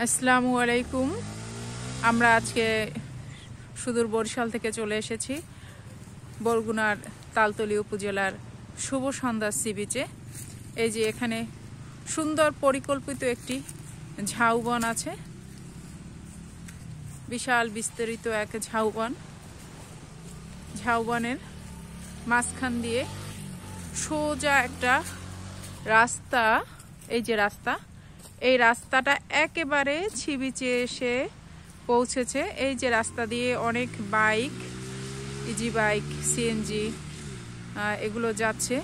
আসসালামু আলাইকুম। আমরা আজকে সুদূর বরিশাল থেকে চলে এসেছি বরগুনার তালতলী উপজেলার শুভ সন্ধ্যা সি বিচে। এই যে এখানে সুন্দর পরিকল্পিত একটি ঝাউবন আছে, বিশাল বিস্তৃত এক ঝাউবন। ঝাউবনের মাঝখান দিয়ে সোজা একটা রাস্তা, এই যে রাস্তা, এই রাস্তাটা একেবারে সি বিচে এসে পৌঁছেছে। এই যে রাস্তা দিয়ে অনেক বাইক, ইজি বাইক, সিএনজি এগুলো যাচ্ছে।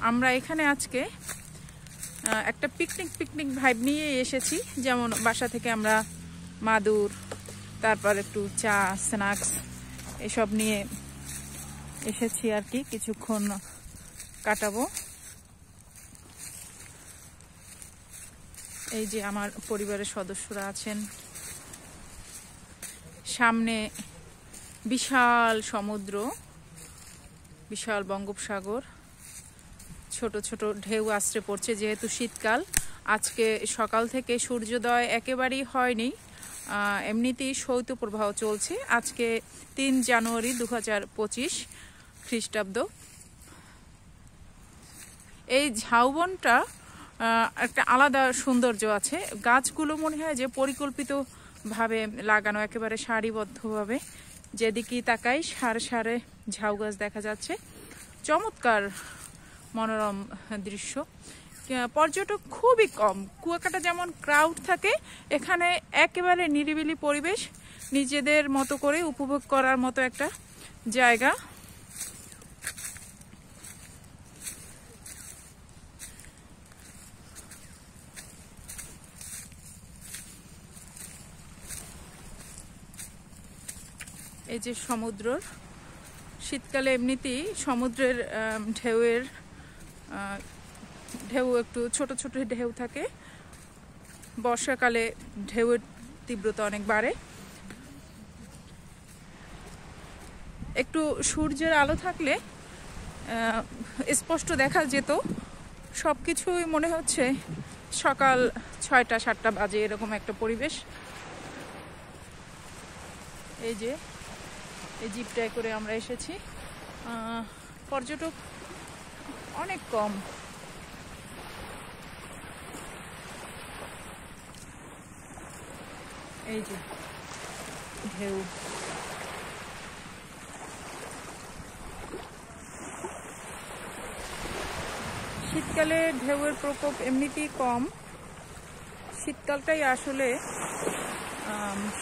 আমরা এখানে আজকে একটা পিকনিক ভাইব নিয়ে এসেছি। যেমন বাসা থেকে আমরা মাদুর, তারপর একটু চা, স্ন্যাক্স এসব নিয়ে এসেছি আর কি, কিছুক্ষণ কাটাবো। এই যে আমার পরিবারের সদস্যরা আছেন, সামনে বিশাল সমুদ্র, বিশাল বঙ্গোপসাগর, ছোট ছোট ঢেউ আছড়ে পড়ছে। যেহেতু শীতকাল, আজকে সকাল থেকে সূর্যোদয় একেবারেই হয়নি, এমনিতেই শৈত্যপ্রবাহ চলছে। আজকে 3 জানুয়ারি 2025 খ্রিস্টাব্দ। এই ঝাউবনটা একটা আলাদা সৌন্দর্য আছে। গাছগুলো মনে হয় যে পরিকল্পিতভাবে লাগানো, একেবারে সারিবদ্ধভাবে। যেদিকেই তাকাই সারে সারে ঝাউ গাছ দেখা যাচ্ছে। চমৎকার মনোরম দৃশ্য। পর্যটক খুবই কম। কুয়াকাটা যেমন ক্রাউড থাকে, এখানে একেবারে নিরিবিলি পরিবেশ, নিজেদের মতো করে উপভোগ করার মতো একটা জায়গা। এই যে সমুদ্র, শীতকালে এমনিতেই সমুদ্রের ঢেউ একটু ছোট ছোট ঢেউ থাকে। বর্ষাকালে ঢেউয়ের তীব্রতা অনেক বাড়ে। একটু সূর্যের আলো থাকলে স্পষ্ট দেখা যেত। সবকিছুই মনে হচ্ছে সকাল 6টা-7টা বাজে, এরকম একটা পরিবেশ। এই যে এই জিপটায় করে আমরা এসেছি। পর্যটক অনেক কম। এই যে ঢেউ, শীতকালে ঢেউয়ের প্রকোপ এমনিতেই কম। শীতকালটাই আসলে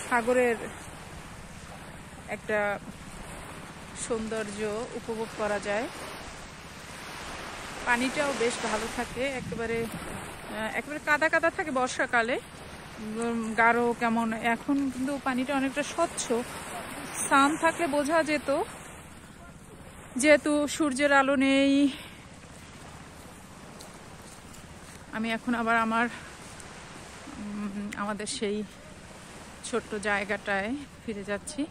সাগরের একটা সৌন্দর্য উপভোগ করা যায়। পানিটাও বেশ ভালো থাকে, একেবারে কাদা কাদা থাকে বর্ষাকালে, গাঢ় কেমন। এখন কিন্তু পানিটা অনেকটা স্বচ্ছ। সান থাকলে বোঝা যেত, যেহেতু সূর্যের আলো নেই। আমি এখন আবার আমাদের সেই ছোট্ট জায়গাটায় ফিরে যাচ্ছি।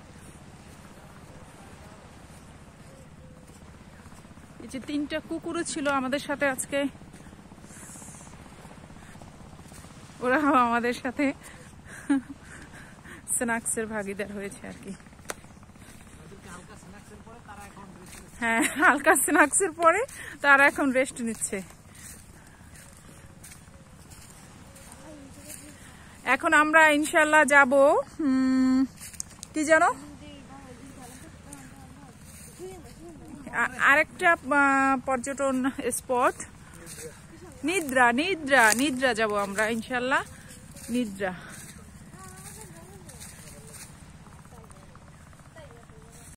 এই যে 3টা কুকুরও ছিল আমাদের সাথে আজকে, ওরা আমাদের সাথে স্ন্যাক্সের ভাগিদার হয়েছে আর কি। হ্যাঁ, হালকা স্ন্যাক্সের পরে তারা এখন রেস্ট নিচ্ছে। এখন আমরা ইনশাল্লাহ যাব কি জানো, আরেকটা পর্যটন স্পট, নিদ্রা যাব আমরা ইনশাল্লাহ। নিদ্রা